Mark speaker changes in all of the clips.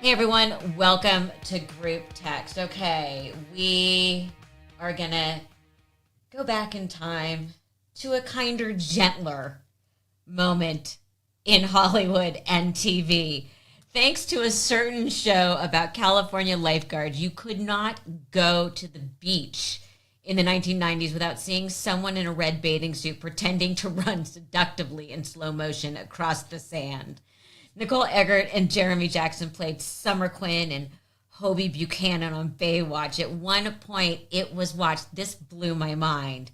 Speaker 1: Hey everyone, welcome to Group Text. Okay, we are gonna go back in time to a kinder, gentler moment in Hollywood and TV. Thanks to a certain show about California lifeguards, you could not go to the beach in the 1990s without seeing someone in a red bathing suit pretending to run seductively in slow motion across the sand. Nicole Eggert and Jeremy Jackson played Summer Quinn and Hobie Buchannon on Baywatch. At one point, it was watched. This blew my mind.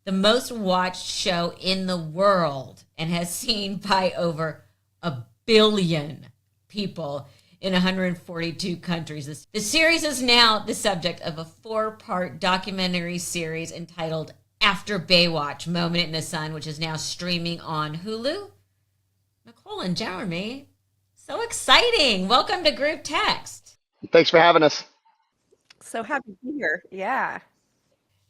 Speaker 1: The most watched show in the world and has seen by over 1 billion people in 142 countries. The series is now the subject of a 4-part documentary series entitled After Baywatch, Moment in the Sun, which is now streaming on Hulu. Nicole and Jeremy, so exciting. Welcome to Group Text.
Speaker 2: Thanks for having us.
Speaker 3: So happy to be here. Yeah.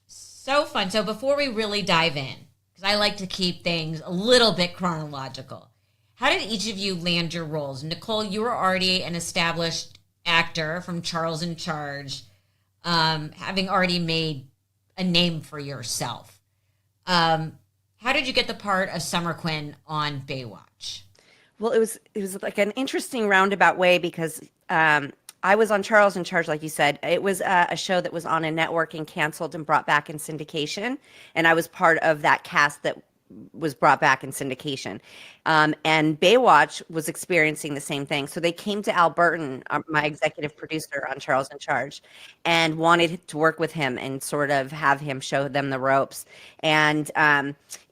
Speaker 1: So fun. So before we really dive in, because I like to keep things a little bit chronological, how did each of you land your roles? Nicole, you were already an established actor from Charles in Charge, having already made a name for yourself. How did you get the part of Summer Quinn on Baywatch?
Speaker 3: Well, it was like an interesting roundabout way because I was on Charles in Charge, like you said. It was a show that was on a network and canceled and brought back in syndication, and I was part of that cast that was brought back in syndication. And Baywatch was experiencing the same thing. So they came to Al Burton, my executive producer on Charles in Charge, and wanted to work with him and sort of have him show them the ropes. And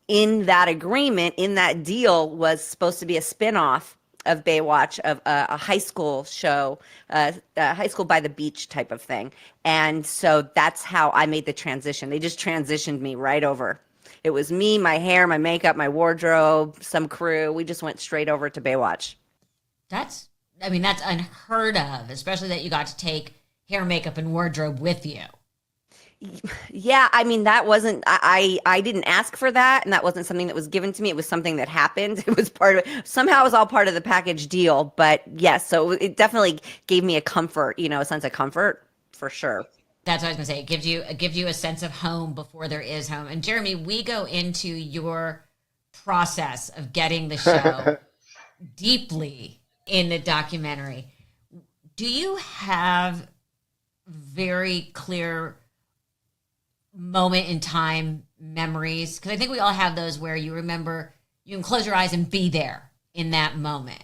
Speaker 3: in that agreement, in that deal, was supposed to be a spinoff of Baywatch, of a high school show, high school by the beach type of thing. And so that's how I made the transition. They just transitioned me right over. It was me, my hair, my makeup, my wardrobe, some crew. We just went straight over to Baywatch.
Speaker 1: That's unheard of, especially that you got to take hair, makeup, and wardrobe with you.
Speaker 3: Yeah, I mean, that wasn't, I didn't ask for that, and that wasn't something that was given to me. It was something that happened. It was part of it. Somehow it was all part of the package deal. But yes, so it definitely gave me a comfort, a sense of comfort for sure.
Speaker 1: That's what I was gonna say. It gives you a sense of home before there is home. And Jeremy, we go into your process of getting the show deeply in the documentary. Do you have very clear moment in time memories? Because I think we all have those where you remember, you can close your eyes and be there in that moment.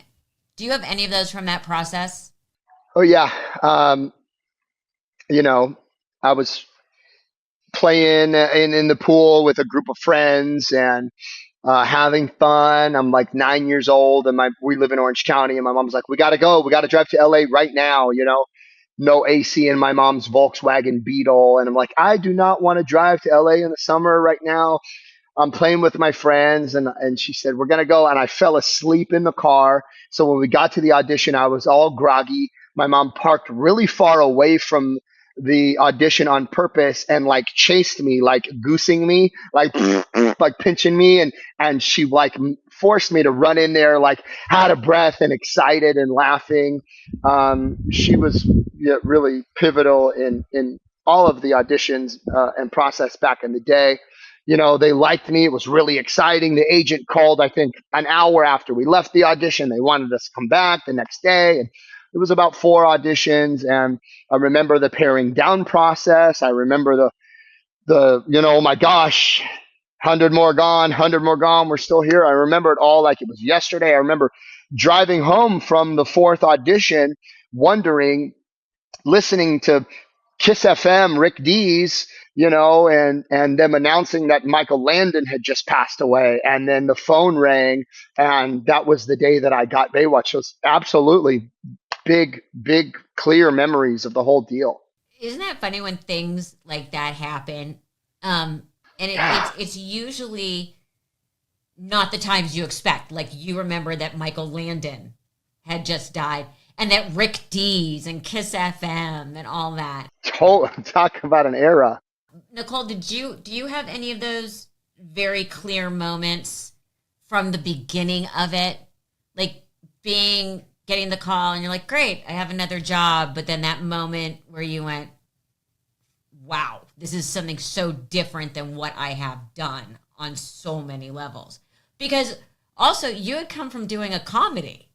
Speaker 1: Do you have any of those from that process?
Speaker 2: Oh yeah. I was playing in the pool with a group of friends and having fun. I'm like 9 years old and we live in Orange County, and my mom's like, we got to go. We got to drive to LA right now. No AC in my mom's Volkswagen Beetle. And I'm like, I do not want to drive to LA in the summer right now. I'm playing with my friends. And she said, we're going to go. And I fell asleep in the car. So when we got to the audition, I was all groggy. My mom parked really far away from the audition on purpose and like chased me, like goosing me, like like pinching me. And she like forced me to run in there, like out of breath and excited and laughing. She was really pivotal in all of the auditions and process back in the day. They liked me. It was really exciting. The agent called, I think, an hour after we left the audition. They wanted us to come back the next day. And it was about 4 auditions. And I remember the paring down process. I remember the oh my gosh, 100 more gone, 100 more gone. We're still here. I remember it all like it was yesterday. I remember driving home from the 4th audition, wondering, listening to Kiss FM, Rick Dees, and them announcing that Michael Landon had just passed away. And then the phone rang, and that was the day that I got Baywatch. So it's absolutely big, clear memories of the whole deal.
Speaker 1: Isn't that funny when things like that happen? It's usually not the times you expect. Like you remember that Michael Landon had just died, and that Rick Dees and Kiss FM and all that.
Speaker 2: Talk about an era.
Speaker 1: Nicole, do you have any of those very clear moments from the beginning of it? Like being getting the call and you're like, great, I have another job. But then that moment where you went, wow, this is something so different than what I have done on so many levels. Because also you had come from doing a comedy.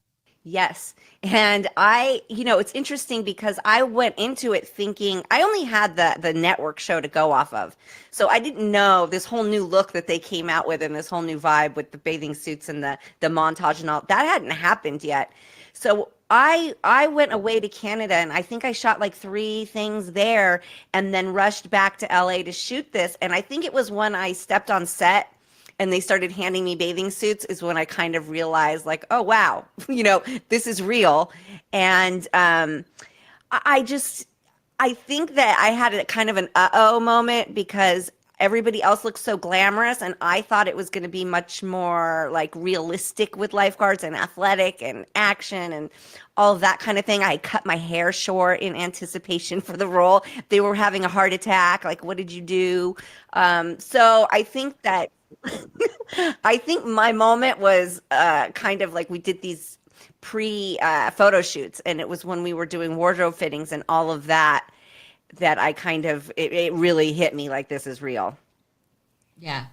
Speaker 3: Yes. And it's interesting because I went into it thinking I only had the network show to go off of. So I didn't know this whole new look that they came out with and this whole new vibe with the bathing suits and the montage and all that hadn't happened yet. So I went away to Canada and I think I shot like 3 things there and then rushed back to LA to shoot this. And I think it was when I stepped on set and they started handing me bathing suits is when I kind of realized like, oh, wow, this is real. And I think that I had a kind of an uh-oh moment because everybody else looks so glamorous and I thought it was going to be much more like realistic with lifeguards and athletic and action and all of that kind of thing. I cut my hair short in anticipation for the role. They were having a heart attack. Like, what did you do? So I think that I think my moment was kind of like we did these photo shoots and it was when we were doing wardrobe fittings and all of that I kind of it really hit me like this is real.
Speaker 1: Yeah.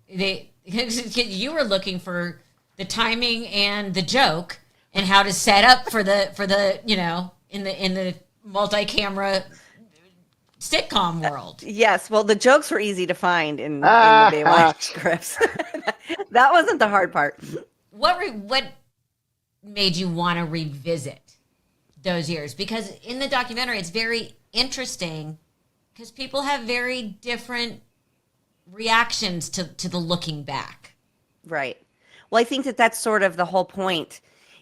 Speaker 1: You were looking for the timing and the joke and how to set up for the in the multi-camera sitcom world.
Speaker 3: Yes, well the jokes were easy to find in the Baywatch scripts. That wasn't the hard part.
Speaker 1: What made you want to revisit those years? Because in the documentary it's very interesting because people have very different reactions to the looking back.
Speaker 3: Right. Well, I think that that's sort of the whole point.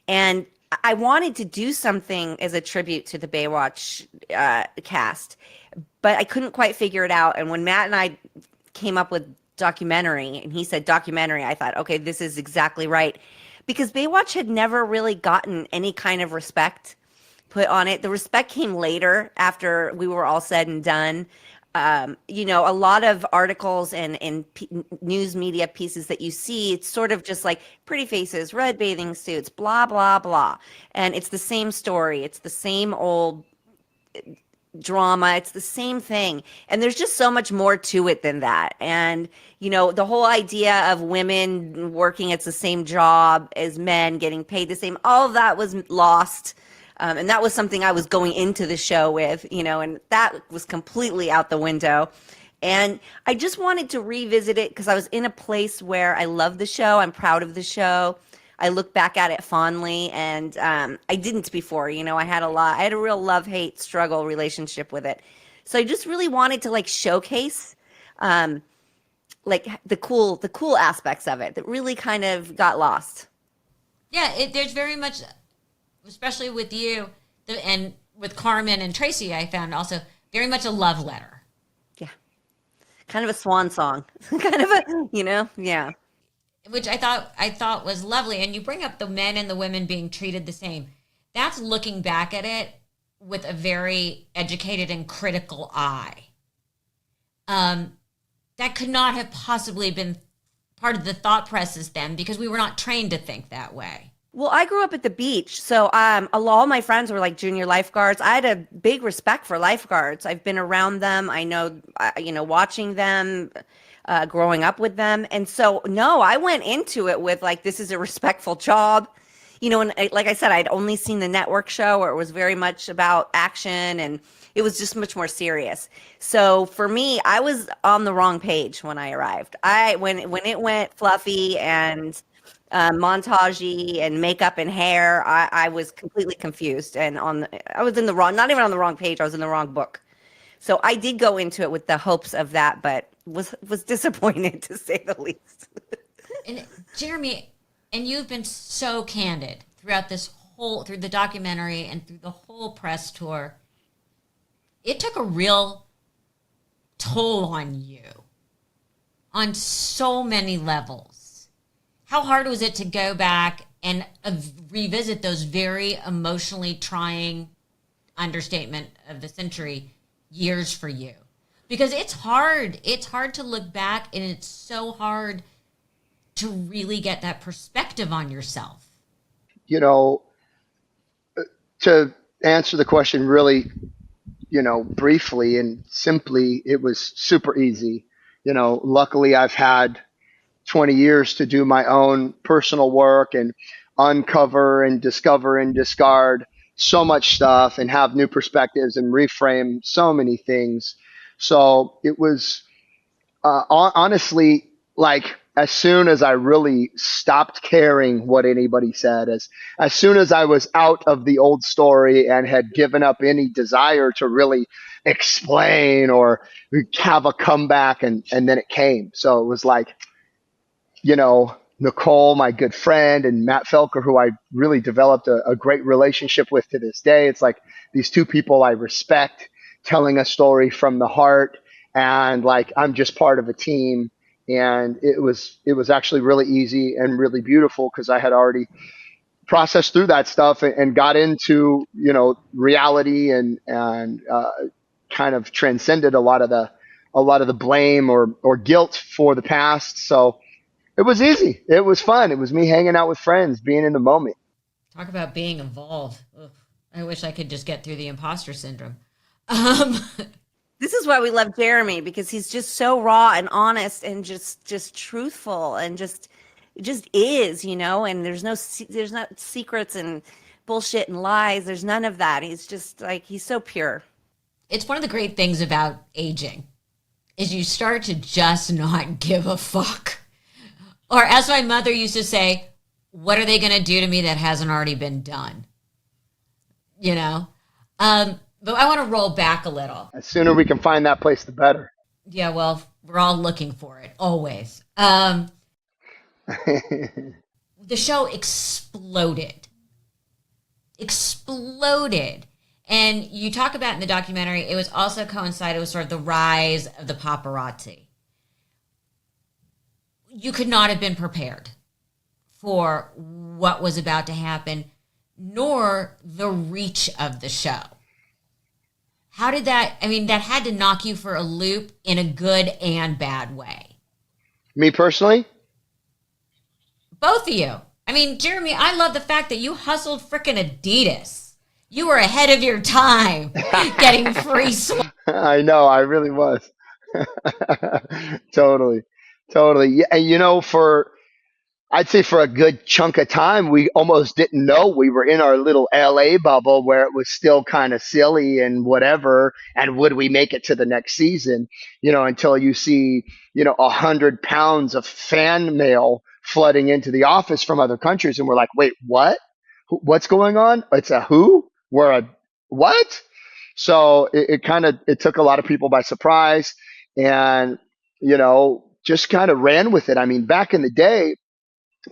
Speaker 3: And I wanted to do something as a tribute to the Baywatch cast, but I couldn't quite figure it out. And when Matt and I came up with documentary and he said documentary, I thought, okay, this is exactly right. Because Baywatch had never really gotten any kind of respect put on it. The respect came later after we were all said and done. A lot of articles and news media pieces that you see, it's sort of just like pretty faces, red bathing suits, blah, blah, blah. And it's the same story. It's the same old drama. It's the same thing. And there's just so much more to it than that. And, the whole idea of women working at the same job as men, getting paid the same, all of that was lost. And that was something I was going into the show with, and that was completely out the window. And I just wanted to revisit it because I was in a place where I love the show. I'm proud of the show. I look back at it fondly, and I didn't before. I had a real love-hate struggle relationship with it. So I just really wanted to like showcase like the cool aspects of it that really kind of got lost.
Speaker 1: Yeah, there's very much, especially with you and with Carmen and Tracy, I found also very much a love letter.
Speaker 3: Yeah. Kind of a swan song. Kind of a, yeah.
Speaker 1: Which I thought was lovely. And you bring up the men and the women being treated the same. That's looking back at it with a very educated and critical eye. That could not have possibly been part of the thought process then because we were not trained to think that way.
Speaker 3: Well, I grew up at the beach, so all my friends were like junior lifeguards. I had a big respect for lifeguards. I've been around them. I know, watching them, growing up with them. And so, no, I went into it with like, this is a respectful job. And like I said, I'd only seen the network show where it was very much about action and it was just much more serious. So for me, I was on the wrong page when I arrived. When it went fluffy and montage-y and makeup and hair, I was completely confused and I was in the wrong, not even on the wrong page. I was in the wrong book. So I did go into it with the hopes of that, but was disappointed to say the least.
Speaker 1: And Jeremy, and you've been so candid throughout through the documentary and through the whole press tour. It took a real toll on you on so many levels. How hard was it to go back and revisit those very emotionally trying, understatement of the century, years for you? Because it's hard. It's hard to look back, and it's so hard to really get that perspective on yourself.
Speaker 2: to answer the question really, briefly and simply, it was super easy. Luckily I've had 20 years to do my own personal work and uncover and discover and discard so much stuff and have new perspectives and reframe so many things. So it was honestly, like, as soon as I really stopped caring what anybody said, as soon as I was out of the old story and had given up any desire to really explain or have a comeback, and then it came. So it was like, Nicole, my good friend, and Matt Felker, who I really developed a great relationship with to this day. It's like these two people I respect telling a story from the heart, and like I'm just part of a team. And it was actually really easy and really beautiful because I had already processed through that stuff and got into reality and kind of transcended a lot of the blame or guilt for the past. So it was easy. It was fun. It was me hanging out with friends, being in the moment.
Speaker 1: Talk about being involved. Ugh, I wish I could just get through the imposter syndrome. Um,
Speaker 3: This is why we love Jeremy, because he's just so raw and honest and just truthful and just is, and there's not secrets and bullshit and lies. There's none of that. He's just like, he's so pure.
Speaker 1: it's one of the great things about aging is you start to just not give a fuck. Or as my mother used to say, what are they going to do to me that hasn't already been done? But I want to roll back a little.
Speaker 2: The sooner we can find that place, the better.
Speaker 1: Yeah, well, we're all looking for it, always. The show exploded. Exploded. And you talk about in the documentary, it was also coincided with sort of the rise of the paparazzi. You could not have been prepared for what was about to happen, nor the reach of the show. How did that had to knock you for a loop in a good and bad way.
Speaker 2: Me personally?
Speaker 1: Both of you. Jeremy, I love the fact that you hustled frickin' Adidas. You were ahead of your time getting free swag.
Speaker 2: I know, I really was. Totally. Totally. Yeah, and I'd say for a good chunk of time, we almost didn't know we were in our little LA bubble where it was still kind of silly and whatever. And would we make it to the next season? Until you see, 100 pounds of fan mail flooding into the office from other countries. And we're like, wait, what? What's going on? It's a who? We're a what? So it took a lot of people by surprise and, just kind of ran with it. Back in the day,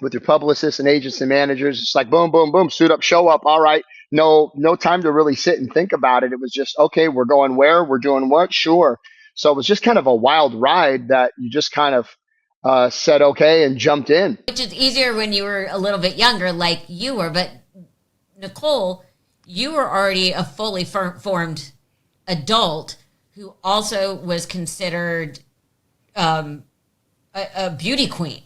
Speaker 2: with your publicists and agents and managers, it's like boom, boom, boom, suit up, show up. All right. No time to really sit and think about it. It was just, okay, we're going where? We're doing what? Sure. So it was just kind of a wild ride that you just kind of said okay and jumped in.
Speaker 1: Which is easier when you were a little bit younger like you were. But Nicole, you were already a fully formed adult who also was considered a beauty queen.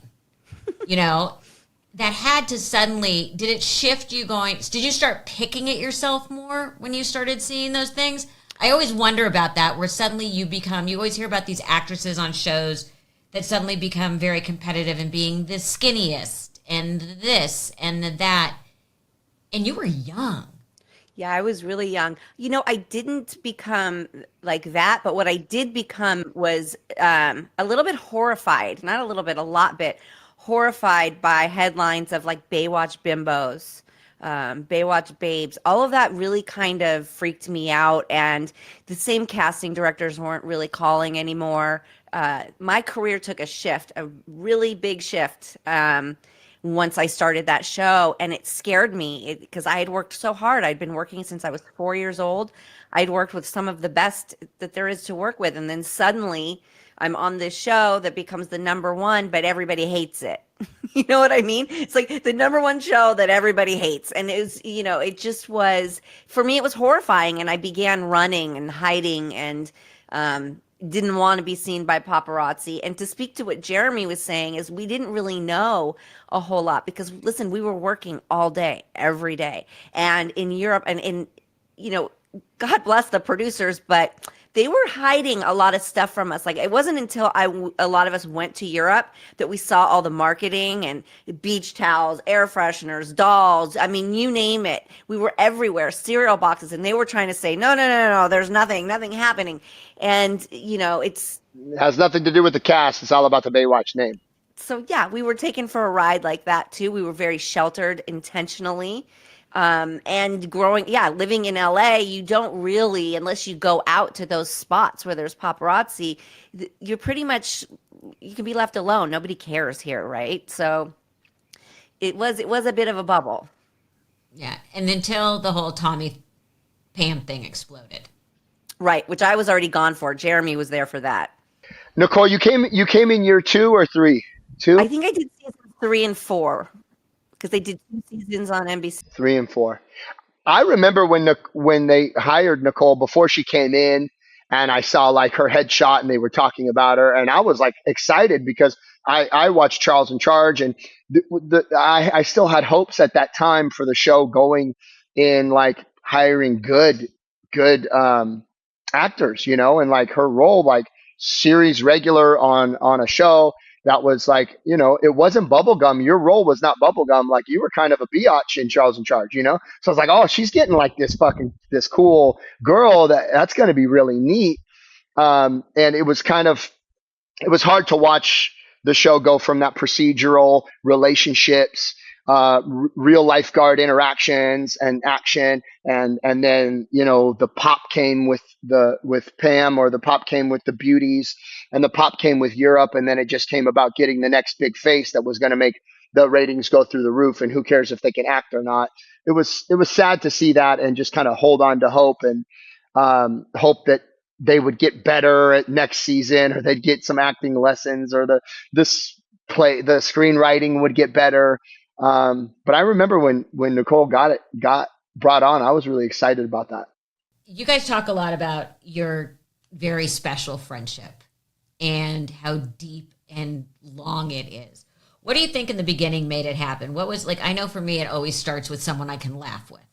Speaker 1: That had to suddenly, did it shift you did you start picking at yourself more when you started seeing those things? I always wonder about that, where suddenly you always hear about these actresses on shows that suddenly become very competitive and being the skinniest and this and that. And you were young.
Speaker 3: Yeah, I was really young. I didn't become like that, but what I did become was a little bit horrified, not a little bit, a lot bit horrified by headlines of like Baywatch bimbos, Baywatch babes. All of that really kind of freaked me out. And the same casting directors weren't really calling anymore. My career took a shift, a really big shift. Once I started that show, and it scared me because I had worked so hard. I'd been working since I was 4 years old. I'd worked with some of the best that there is to work with. And then suddenly I'm on this show that becomes the number one, but everybody hates it. You know what I mean? It's like the number one show that everybody hates. And it was, it just was, for me, it was horrifying. And I began running and hiding and didn't want to be seen by paparazzi. And to speak to what Jeremy was saying is we didn't really know a whole lot because listen, we were working all day, every day. And in Europe and in, you know, God bless the producers, but they were hiding a lot of stuff from us. Like it wasn't until a lot of us went to Europe that we saw all the marketing and beach towels, air fresheners, dolls. I mean, you name it. We were everywhere, cereal boxes, and they were trying to say, no, no, no, no, there's nothing happening. And, you know, it
Speaker 2: has nothing to do with the cast. It's all about the Baywatch name.
Speaker 3: So yeah, we were taken for a ride like that too. We were very sheltered intentionally. And living in LA, you don't really, unless you go out to those spots where there's paparazzi, you're pretty much, you can be left alone. Nobody cares here, right? So it was a bit of a bubble.
Speaker 1: Yeah, and until the whole Tommy Pam thing exploded.
Speaker 3: Right, which I was already gone for. Jeremy was there for that.
Speaker 2: Nicole, you came in year 2 or 3? 2?
Speaker 3: I think I did season 3 and 4. Because they did 2 seasons on NBC.
Speaker 2: 3 and 4. I remember when they hired Nicole before she came in, and I saw like her headshot, and they were talking about her, and I was like excited because I watched Charles in Charge, and I still had hopes at that time for the show going in like hiring good actors, you know, and like her role like series regular on a show. That was like, you know, it wasn't bubblegum. Your role was not bubblegum. Like you were kind of a biatch in Charles in Charge, you know? So I was like, oh, she's getting like this cool girl that's going to be really neat. And it was hard to watch the show go from that procedural relationships, real lifeguard interactions and action. And then, you know, the pop came with Pam, or the pop came with the beauties, and the pop came with Europe. And then it just came about getting the next big face that was going to make the ratings go through the roof. And who cares if they can act or not? It was sad to see that, and just kind of hold on to hope, and hope that they would get better at next season, or they'd get some acting lessons, or the screenwriting would get better. But I remember when Nicole got brought on, I was really excited about that.
Speaker 1: You guys talk a lot about your very special friendship and how deep and long it is. What do you think in the beginning made it happen? What was like, I know for me, it always starts with someone I can laugh with.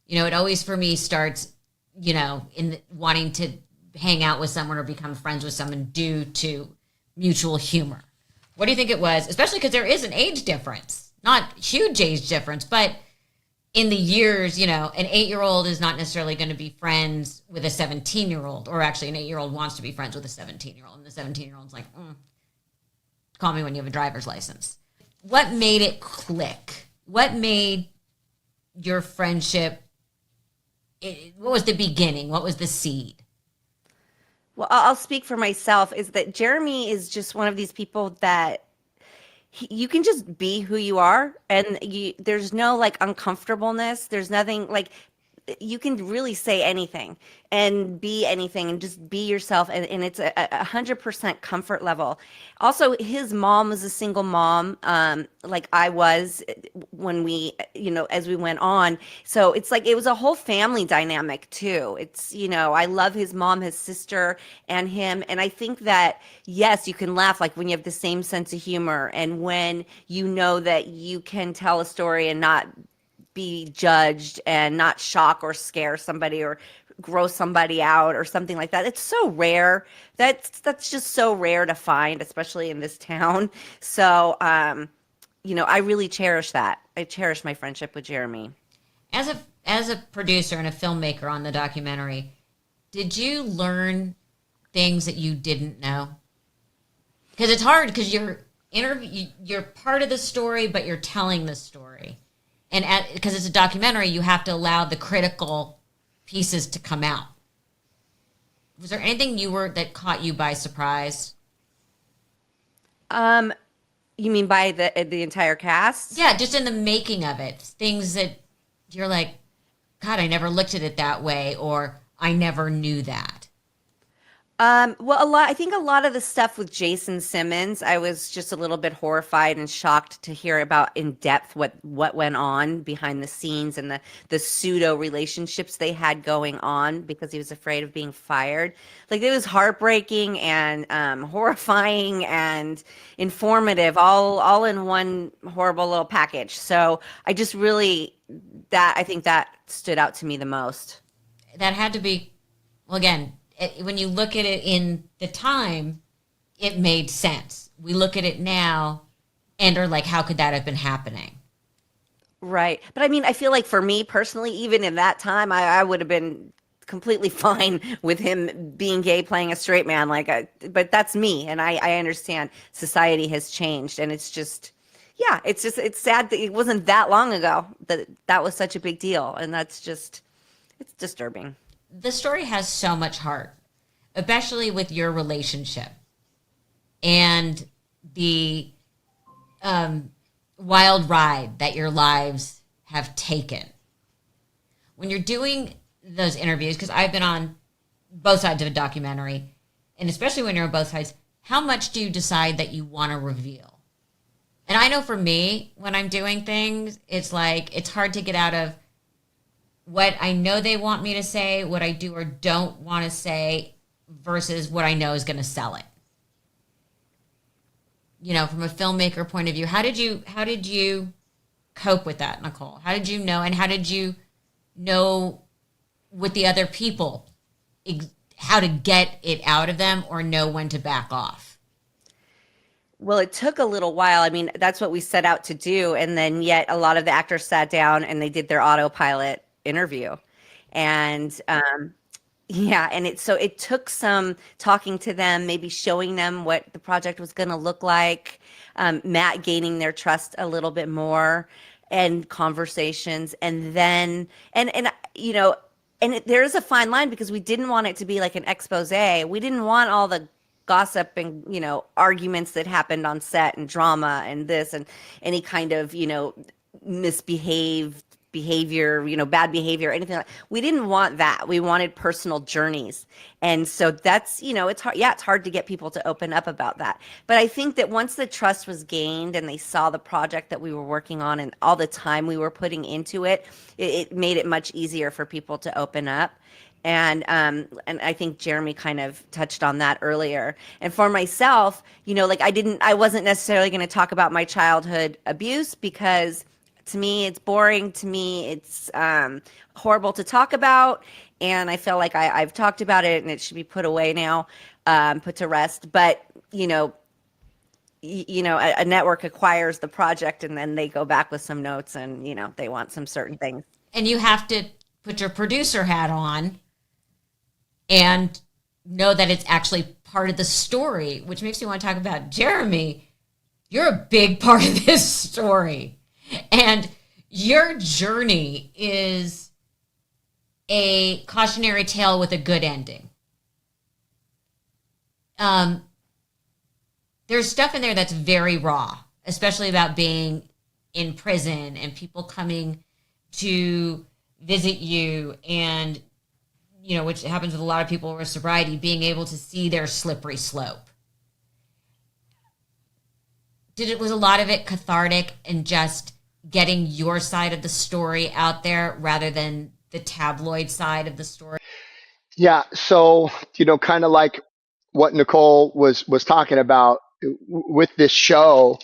Speaker 1: You know, it always for me starts, you know, in wanting to hang out with someone or become friends with someone due to mutual humor. What do you think it was? Especially because there is an age difference, not huge age difference, but in the years, you know, an 8-year-old is not necessarily going to be friends with a 17-year-old, or actually an 8-year-old wants to be friends with a 17-year-old, and the 17-year-old's like, call me when you have a driver's license. What made it click? What made your friendship, what was the beginning? What was the seed?
Speaker 3: Well, I'll speak for myself, is that Jeremy is just one of these people that you can just be who you are, and there's no like uncomfortableness. There's nothing like, you can really say anything and be anything and just be yourself. And it's a 100% comfort level. Also, his mom was a single mom, like I was when we, you know, as we went on. So it's like, it was a whole family dynamic too. It's, you know, I love his mom, his sister, and him. And I think that, yes, you can laugh like when you have the same sense of humor, and when you know that you can tell a story and not be judged and not shock or scare somebody or gross somebody out or something like that. It's so rare. That's just so rare to find, especially in this town. So, you know, I really cherish that. I cherish my friendship with Jeremy.
Speaker 1: As a producer and a filmmaker on the documentary, did you learn things that you didn't know? Because it's hard, because you're part of the story, but you're telling the story. And because it's a documentary, you have to allow the critical pieces to come out. Was there anything that caught you by surprise?
Speaker 3: You mean by the entire cast?
Speaker 1: Yeah, just in the making of it. Things that you're like, God, I never looked at it that way, or I never knew that.
Speaker 3: I think a lot of the stuff with Jason Simmons, I was just a little bit horrified and shocked to hear about in depth what went on behind the scenes and the pseudo relationships they had going on because he was afraid of being fired. Like it was heartbreaking and horrifying and informative, all in one horrible little package. So I just really I think that stood out to me the most.
Speaker 1: That had to be, well, again, when you look at it in the time, it made sense. We look at it now and are like, how could that have been happening?
Speaker 3: Right. But I mean, I feel like for me personally, even in that time, I would have been completely fine with him being gay, playing a straight man. But that's me. And I understand society has changed. And it's just, yeah, it's sad that it wasn't that long ago that was such a big deal. And it's disturbing.
Speaker 1: The story has so much heart, especially with your relationship and the wild ride that your lives have taken. When you're doing those interviews, because I've been on both sides of a documentary, and especially when you're on both sides, how much do you decide that you want to reveal? And I know for me, when I'm doing things, it's like, it's hard to get out of what I know they want me to say, what I do or don't want to say, versus what I know is going to sell it. You know, from a filmmaker point of view, how did you cope with that, Nicole? How did you know, and how did you know with the other people how to get it out of them or know when to back off?
Speaker 3: Well, it took a little while. I mean, that's what we set out to do. And then yet a lot of the actors sat down and they did their autopilot interview. And yeah, and it took some talking to them, maybe showing them what the project was going to look like, Matt gaining their trust a little bit more, and conversations, and then you know, there is a fine line because we didn't want it to be like an expose. We didn't want all the gossip and arguments that happened on set and drama and this and any kind of misbehaved behavior, bad behavior, anything like that. We didn't want that. We wanted personal journeys. And so that's, it's hard. Yeah, it's hard to get people to open up about that. But I think that once the trust was gained and they saw the project that we were working on and all the time we were putting into it, it made it much easier for people to open up. And I think Jeremy kind of touched on that earlier. And for myself, I wasn't necessarily going to talk about my childhood abuse because to me, it's boring. To me, it's horrible to talk about. And I feel like I've talked about it and it should be put away now, put to rest. But, a network acquires the project and then they go back with some notes and, they want some certain things.
Speaker 1: And you have to put your producer hat on and know that it's actually part of the story, which makes me want to talk about Jeremy. You're a big part of this story. And your journey is a cautionary tale with a good ending. There's stuff in there that's very raw, especially about being in prison and people coming to visit you and, which happens with a lot of people with sobriety, being able to see their slippery slope. Was a lot of it cathartic and just getting your side of the story out there rather than the tabloid side of the story?
Speaker 2: Yeah. So, kind of like what Nicole was talking about with this show,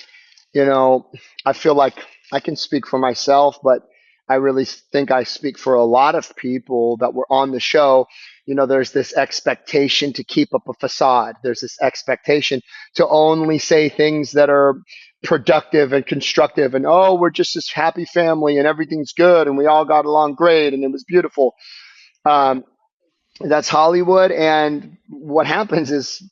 Speaker 2: I feel like I can speak for myself, but I really think I speak for a lot of people that were on the show. There's this expectation to keep up a facade. There's this expectation to only say things that are productive and constructive and, oh, we're just this happy family and everything's good and we all got along great and it was beautiful. That's Hollywood. And what happens is,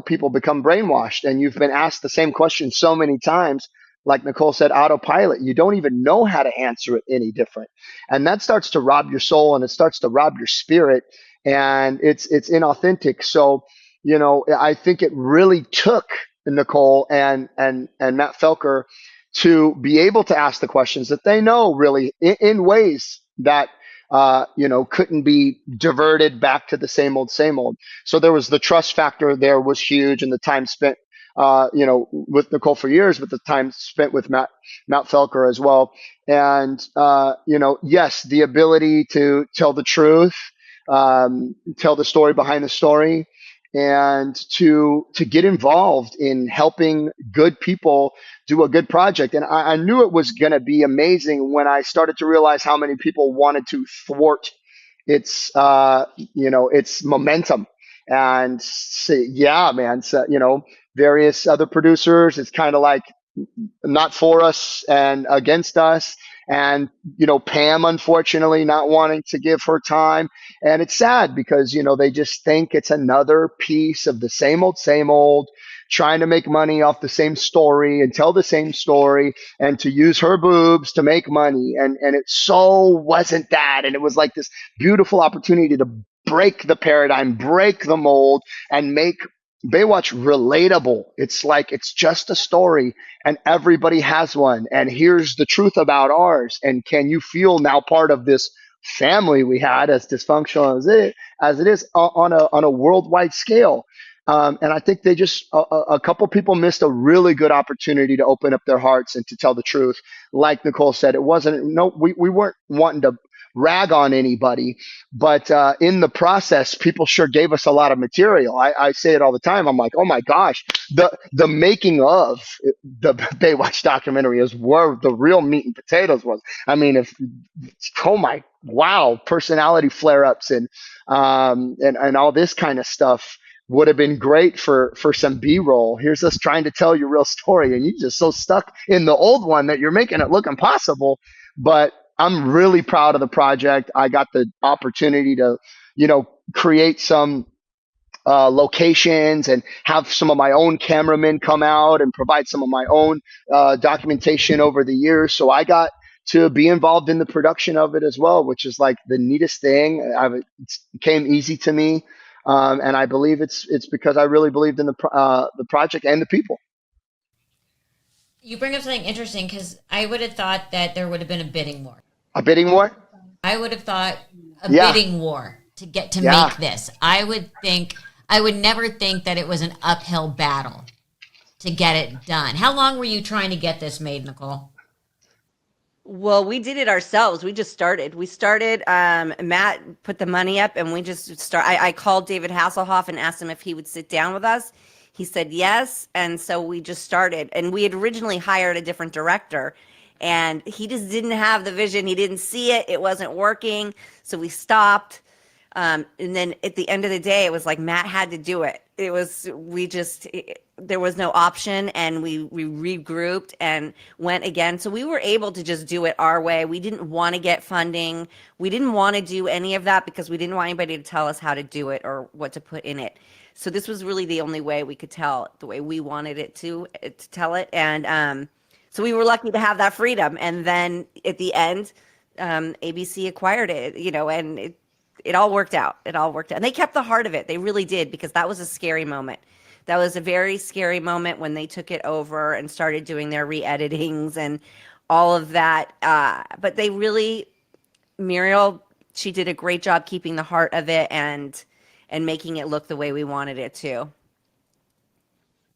Speaker 2: people become brainwashed and you've been asked the same question so many times. Like Nicole said, autopilot, you don't even know how to answer it any different. And that starts to rob your soul and it starts to rob your spirit and it's inauthentic. So, I think it really took Nicole and Matt Felker to be able to ask the questions that they know really in ways that couldn't be diverted back to the same old, same old. So there was the trust factor there was huge, and the time spent, with Nicole for years, but the time spent with Matt Felker as well. And, yes, the ability to tell the truth, tell the story behind the story, and to get involved in helping good people do a good project. And I knew it was going to be amazing when I started to realize how many people wanted to thwart its its momentum. And yeah, man, so, various other producers, it's kind of like not for us and against us. And, Pam, unfortunately, not wanting to give her time. And it's sad because, they just think it's another piece of the same old, trying to make money off the same story and tell the same story and to use her boobs to make money. And it so wasn't that. And it was like this beautiful opportunity to break the paradigm, break the mold, and make Baywatch relatable. It's like it's just a story and everybody has one. And here's the truth about ours. And can you feel now part of this family we had, as dysfunctional as it is on a worldwide scale? And I think they just a couple people missed a really good opportunity to open up their hearts and to tell the truth. Like Nicole said, it wasn't we weren't wanting to rag on anybody, but in the process, people sure gave us a lot of material. I say it all the time. I'm like, oh my gosh, the making of the Baywatch documentary is where the real meat and potatoes was. I mean, oh my, wow, personality flare ups and all this kind of stuff would have been great for some B-roll. Here's us trying to tell your real story, and you're just so stuck in the old one that you're making it look impossible. But I'm really proud of the project. I got the opportunity to, create some locations and have some of my own cameramen come out and provide some of my own documentation over the years. So I got to be involved in the production of it as well, which is like the neatest thing. It came easy to me. And I believe it's because I really believed in the project and the people.
Speaker 1: You bring up something interesting because I would have thought that there would have been a bidding war.
Speaker 2: A bidding war?
Speaker 1: I would have thought bidding war to get to make this. I would never think that it was an uphill battle to get it done. How long were you trying to get this made, Nicole?
Speaker 3: Well, we did it ourselves. We just started. Matt put the money up and we just I called David Hasselhoff and asked him if he would sit down with us. He said yes. And so we just started. And we had originally hired a different director and he just didn't have the vision. He didn't see it. It wasn't working. So we stopped. And then at the end of the day, it was like Matt had to do it. There was no option, and we regrouped and went again. So we were able to just do it our way. We didn't want to get funding. We didn't want to do any of that because we didn't want anybody to tell us how to do it or what to put in it. So this was really the only way we could tell it, the way we wanted it to tell it. And so we were lucky to have that freedom. And then at the end, ABC acquired it, and it all worked out. And they kept the heart of it. They really did, because that was a scary moment. That was a very scary moment when they took it over and started doing their re-editings and all of that. But they really, Muriel, she did a great job keeping the heart of it and making it look the way we wanted it to.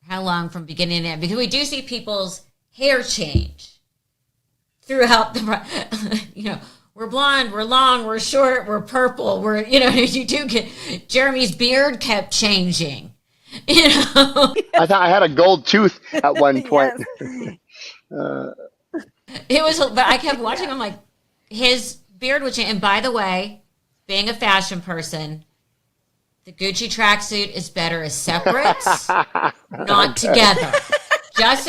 Speaker 1: How long from beginning to end? Because we do see people's hair change throughout the, we're blonde, we're long, we're short, we're purple, you do get, Jeremy's beard kept changing,
Speaker 2: I thought I had a gold tooth at one point.
Speaker 1: It was, but I kept watching him, like, his beard would change. And by the way, being a fashion person, the Gucci tracksuit is better as separates, not together. Just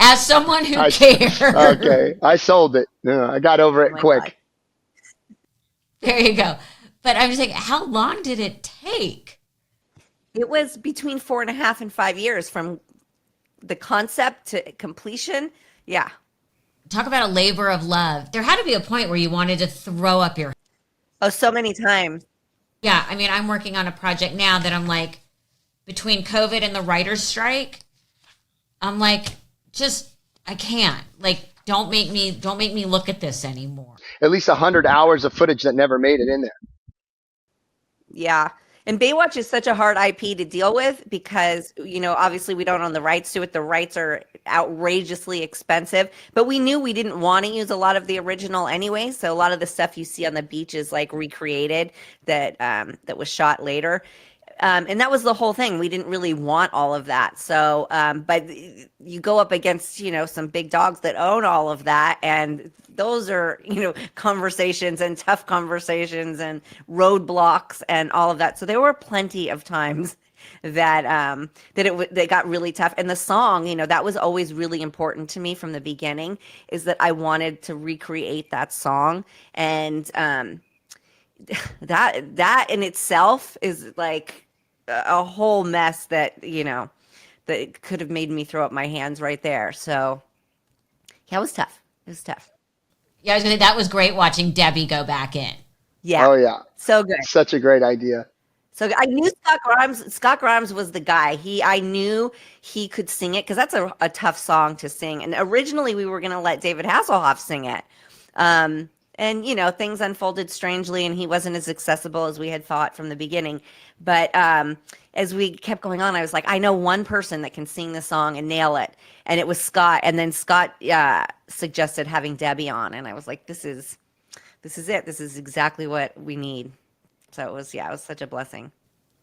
Speaker 1: as someone who cares.
Speaker 2: Okay, I sold it. I got over it quick.
Speaker 3: God.
Speaker 1: There you go. But I'm just saying, how long did it take?
Speaker 3: It was between 4.5 and 5 years from the concept to completion. Yeah.
Speaker 1: Talk about a labor of love. There had to be a point where you wanted to throw up your...
Speaker 3: Oh, so many times.
Speaker 1: Yeah, I mean, I'm working on a project now that I'm like, between COVID and the writer's strike, I'm like, I can't. Like, don't make me look at this anymore.
Speaker 2: At least 100 hours of footage that never made it in there.
Speaker 3: Yeah. And Baywatch is such a hard IP to deal with because, obviously we don't own the rights to it. The rights are outrageously expensive, but we knew we didn't want to use a lot of the original anyway. So a lot of the stuff you see on the beach is like recreated that was shot later. And that was the whole thing. We didn't really want all of that. So, but you go up against, some big dogs that own all of that. And those are, conversations and tough conversations and roadblocks and all of that. So there were plenty of times that that got really tough. And the song, that was always really important to me from the beginning, is that I wanted to recreate that song. And that in itself is like a whole mess that that could have made me throw up my hands right there. So yeah, it was tough.
Speaker 1: Yeah, I was gonna say that was great watching Debbie go back in.
Speaker 3: Yeah.
Speaker 2: Oh yeah,
Speaker 3: So good.
Speaker 2: such a great idea.
Speaker 3: So I knew Scott Grimes. Scott Grimes was the guy. I knew he could sing it because that's a tough song to sing. And originally we were going to let David Hasselhoff sing it. And things unfolded strangely, and he wasn't as accessible as we had thought from the beginning. But as we kept going on, I was like, I know one person that can sing the song and nail it, and it was Scott. And then Scott suggested having Debbie on, and I was like, this is it. This is exactly what we need. So it was such a blessing.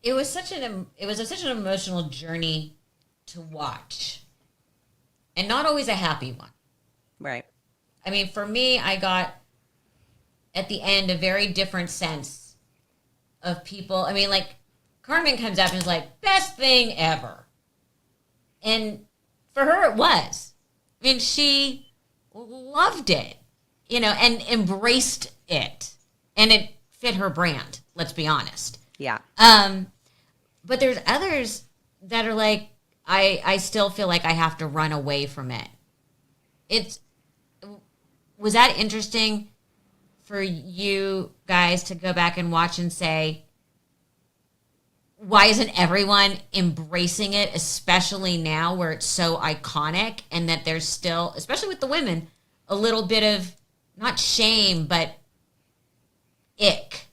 Speaker 1: It was such an emotional journey to watch, and not always a happy one.
Speaker 3: Right.
Speaker 1: I mean, for me, I got at the end a very different sense of people. I mean, like Carmen comes up and is like, best thing ever. And for her, it was. I mean, she loved it, and embraced it. And it fit her brand, let's be honest.
Speaker 3: Yeah.
Speaker 1: But there's others that are like, I still feel like I have to run away from it. Was that interesting for you guys to go back and watch and say, why isn't everyone embracing it, especially now where it's so iconic, and that there's still, especially with the women, a little bit of not shame, but ick?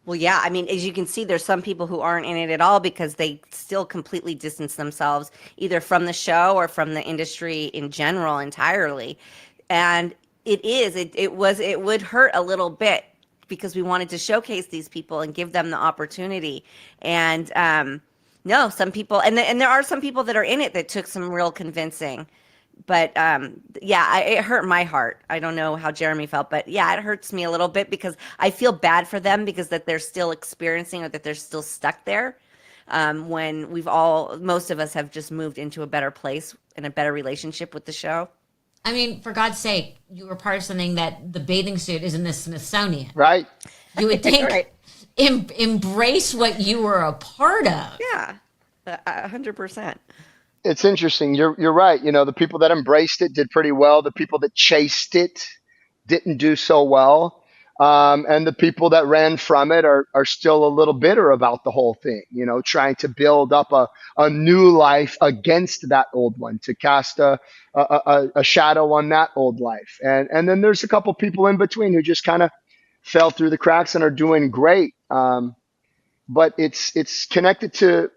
Speaker 3: Well, yeah. I mean, as you can see, there's some people who aren't in it at all because they still completely distance themselves either from the show or from the industry in general entirely. And it would hurt a little bit because we wanted to showcase these people and give them the opportunity. And no, some people, and there are some people that are in it that took some real convincing. But it hurt my heart. I don't know how Jeremy felt, but yeah, it hurts me a little bit because I feel bad for them because that they're still experiencing or that they're still stuck there. When most of us have just moved into a better place and a better relationship with the show.
Speaker 1: I mean, for God's sake, you were part of something that the bathing suit is in the Smithsonian.
Speaker 2: Right.
Speaker 1: You would think
Speaker 3: Right.
Speaker 1: embrace what you were a part of.
Speaker 3: Yeah, 100%.
Speaker 2: It's interesting. You're right. The people that embraced it did pretty well. The people that chased it didn't do so well. And the people that ran from it are still a little bitter about the whole thing, trying to build up a new life against that old one, to cast a shadow on that old life. And then there's a couple people in between who just kind of fell through the cracks and are doing great. But it's connected to,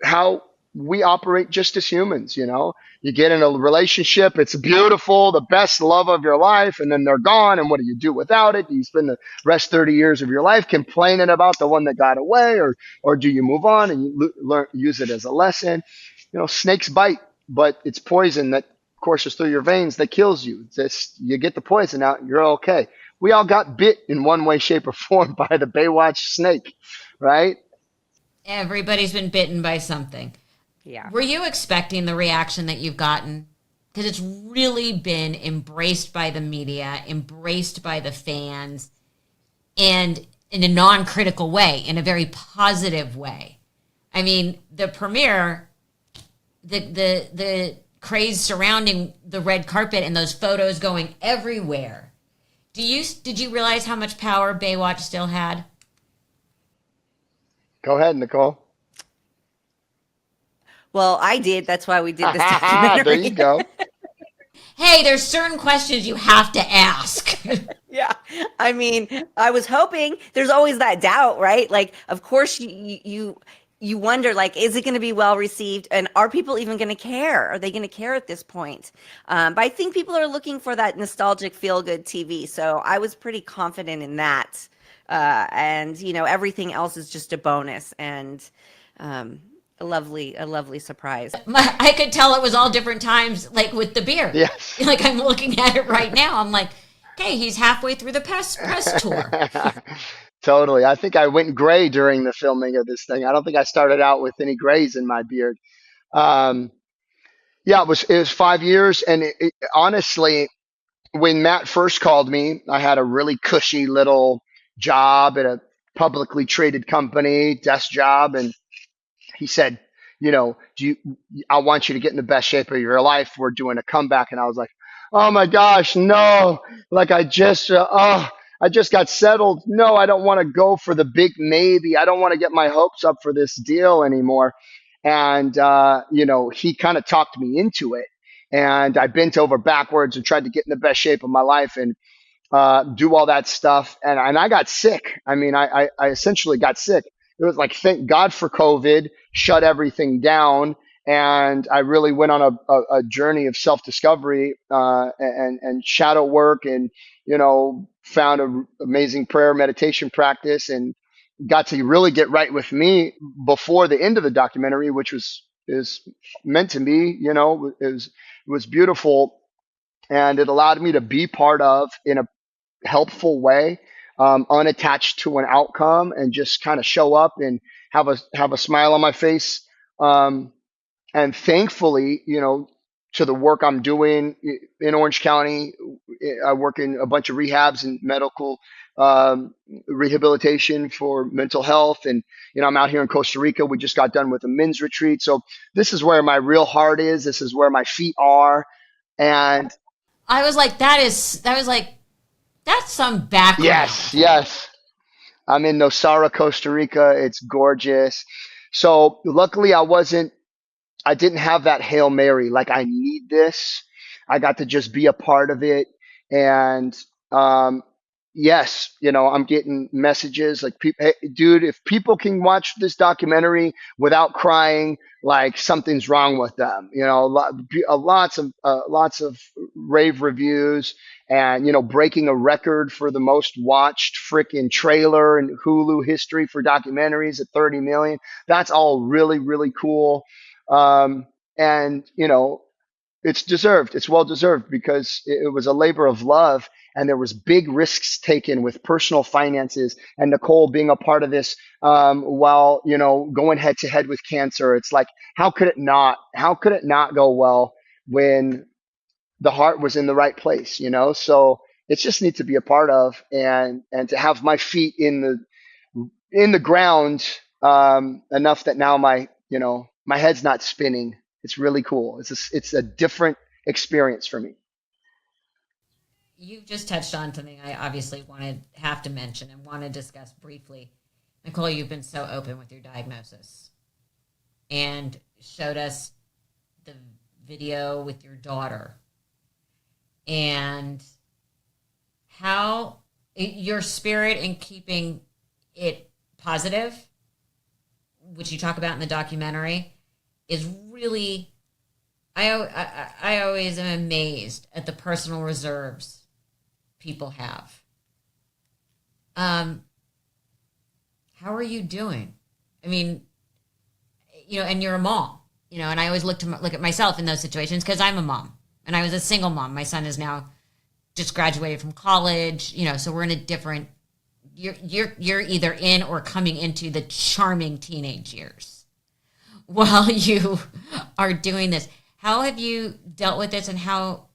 Speaker 2: how we operate just as humans. You get in a relationship, it's beautiful, the best love of your life, and then they're gone. And what do you do without it? Do you spend the rest 30 years of your life complaining about the one that got away, or do you move on and you use it as a lesson? Snakes bite, but it's poison that courses through your veins that kills you. You get the poison out, you're okay. We all got bit in one way, shape, or form by the Baywatch snake, right?
Speaker 1: Everybody's been bitten by something.
Speaker 3: Yeah.
Speaker 1: Were you expecting the reaction that you've gotten? Because it's really been embraced by the media, embraced by the fans, and in a non-critical way, in a very positive way. I mean, the premiere, the craze surrounding the red carpet and those photos going everywhere. Did you realize how much power Baywatch still had?
Speaker 2: Go ahead, Nicole.
Speaker 3: Well, I did. That's why we did this documentary.
Speaker 2: There you go.
Speaker 1: hey, there's certain questions you have to ask.
Speaker 3: Yeah. I mean, I was hoping there's always that doubt, right? Like, of course you wonder, like, is it going to be well received? And are people even going to care? Are they going to care at this point? But I think people are looking for that nostalgic feel good TV. So I was pretty confident in that. And, everything else is just a bonus and a lovely surprise.
Speaker 1: I could tell it was all different times, like with the beer.
Speaker 2: Yes.
Speaker 1: Like I'm looking at it right now. I'm like, okay, he's halfway through the press tour.
Speaker 2: Totally. I think I went gray during the filming of this thing. I don't think I started out with any grays in my beard. Um, yeah, it was 5 years, and honestly, when Matt first called me, I had a really cushy little job at a publicly traded company, desk job, and he said, I want you to get in the best shape of your life. We're doing a comeback. And I was like, oh my gosh, no. Like I just got settled. No, I don't want to go for the big maybe. I don't want to get my hopes up for this deal anymore. And, he kind of talked me into it. And I bent over backwards and tried to get in the best shape of my life and do all that stuff. And I got sick. I mean, I essentially got sick. It was like, thank God for COVID, shut everything down. And I really went on a journey of self-discovery and shadow work and, found an amazing prayer meditation practice and got to really get right with me before the end of the documentary, which is meant to be, it was beautiful. And it allowed me to be part of in a helpful way, unattached to an outcome, and just kind of show up and have a smile on my face. And thankfully, to the work I'm doing in Orange County, I work in a bunch of rehabs and medical rehabilitation for mental health. And, I'm out here in Costa Rica. We just got done with a men's retreat. So this is where my real heart is. This is where my feet are. And
Speaker 1: I was like, that's some background.
Speaker 2: yes. I'm in Nosara, Costa Rica. It's gorgeous. So luckily I didn't have that Hail Mary. Like, I need this. I got to just be a part of it. And yes, I'm getting messages like, hey, dude, if people can watch this documentary without crying, like something's wrong with them. Lots of rave reviews, and breaking a record for the most watched freaking trailer in Hulu history for documentaries at 30 million. That's all really, really cool. And it's deserved. It's well deserved because it was a labor of love, and there was big risks taken with personal finances, and Nicole being a part of this, while going head to head with cancer. It's like, how could it not go well when the heart was in the right place? So it's just neat to be a part of, and to have my feet in the ground, enough that now my head's not spinning. It's really cool. It's a different experience for me.
Speaker 1: You just touched on something I obviously have to mention and want to discuss briefly. Nicole, you've been so open with your diagnosis and showed us the video with your daughter and how your spirit in keeping it positive, which you talk about in the documentary, is really, I always am amazed at the personal reserves people have. How are you doing? I mean, and you're a mom, and I always look at myself in those situations because I'm a mom and I was a single mom. My son is now just graduated from college, so we're in a different, you're either in or coming into the charming teenage years while you are doing this. How have you dealt with this, and how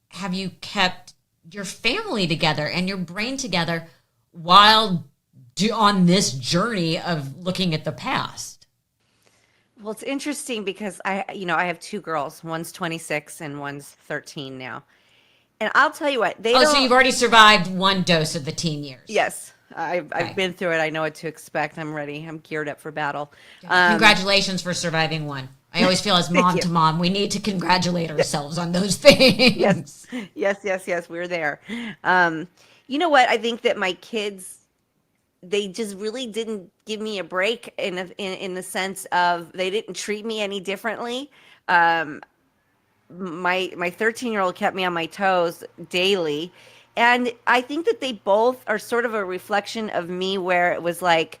Speaker 1: have you kept your family together and your brain together while on this journey of looking at the past?
Speaker 3: Well, it's interesting because I have two girls. One's 26 and one's 13 now. And I'll tell you what,
Speaker 1: so you've already survived one dose of the teen years.
Speaker 3: Yes. I've been through it. I know what to expect. I'm ready. I'm geared up for battle.
Speaker 1: Congratulations for surviving one. I always feel as
Speaker 3: Thank
Speaker 1: mom
Speaker 3: you.
Speaker 1: to mom, we need to congratulate ourselves on those things.
Speaker 3: Yes. We're there. You know what? I think that my kids, they just really didn't give me a break in the sense of they didn't treat me any differently. Um, my 13-year-old kept me on my toes daily, and I think that they both are sort of a reflection of me, where it was like,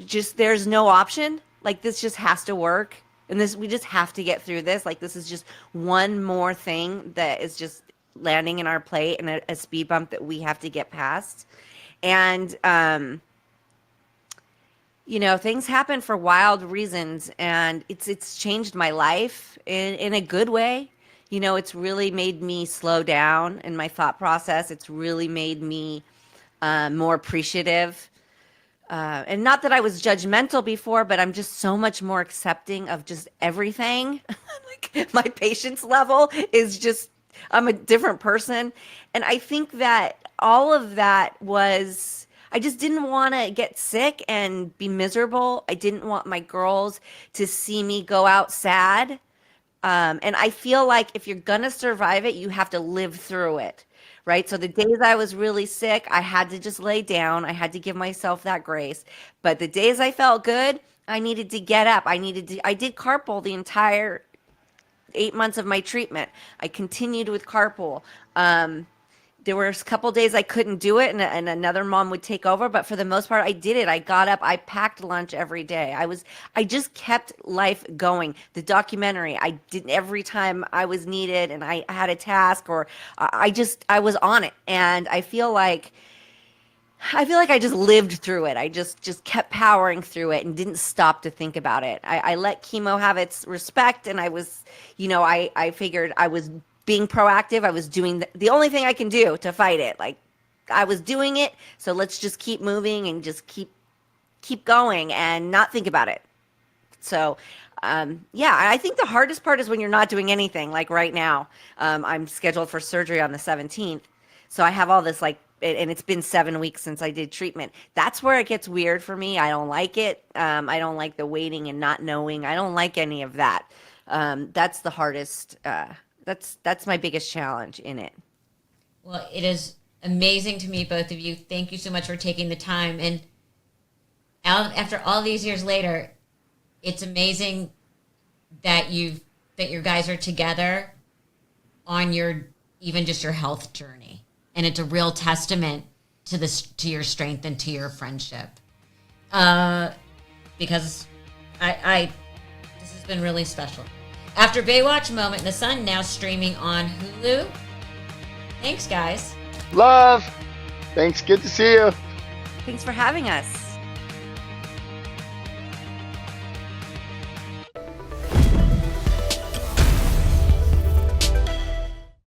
Speaker 3: just there's no option, like this just has to work, and this we just have to get through this, like this is just one more thing that is just landing in our plate, and a speed bump that we have to get past. And things happen for wild reasons, and it's changed my life in a good way. It's really made me slow down in my thought process. It's really made me more appreciative. And not that I was judgmental before, but I'm just so much more accepting of just everything. Like my patience level is just, I'm a different person. And I think that all of that was, I just didn't want to get sick and be miserable. I didn't want my girls to see me go out sad. And I feel like if you're going to survive it, you have to live through it. Right. So the days I was really sick, I had to just lay down. I had to give myself that grace. But the days I felt good, I needed to get up. I did carpool the entire 8 months of my treatment. I continued with carpool. There were a couple days I couldn't do it, and another mom would take over. But for the most part, I did it. I got up. I packed lunch every day. I just kept life going. The documentary, I did every time I was needed, and I had a task, or I was on it. And I feel like I just lived through it. I just kept powering through it and didn't stop to think about it. I let chemo have its respect, and I was, I figured I was being proactive. I was doing the only thing I can do to fight it. Like I was doing it. So let's just keep moving and just keep going and not think about it. So, I think the hardest part is when you're not doing anything. Like right now, I'm scheduled for surgery on the 17th. So I have all this and it's been 7 weeks since I did treatment. That's where it gets weird for me. I don't like it. I don't like the waiting and not knowing. I don't like any of that. That's the hardest, that's my biggest challenge in it.
Speaker 1: Well, it is amazing to meet both of you. Thank you so much for taking the time. And after all these years later, it's amazing that your guys are together on even just your health journey. And it's a real testament to your strength and to your friendship. Because this has been really special. After Baywatch Moment in the Sun, now streaming on Hulu. Thanks, guys.
Speaker 2: Love. Thanks. Good to see you.
Speaker 3: Thanks for having us.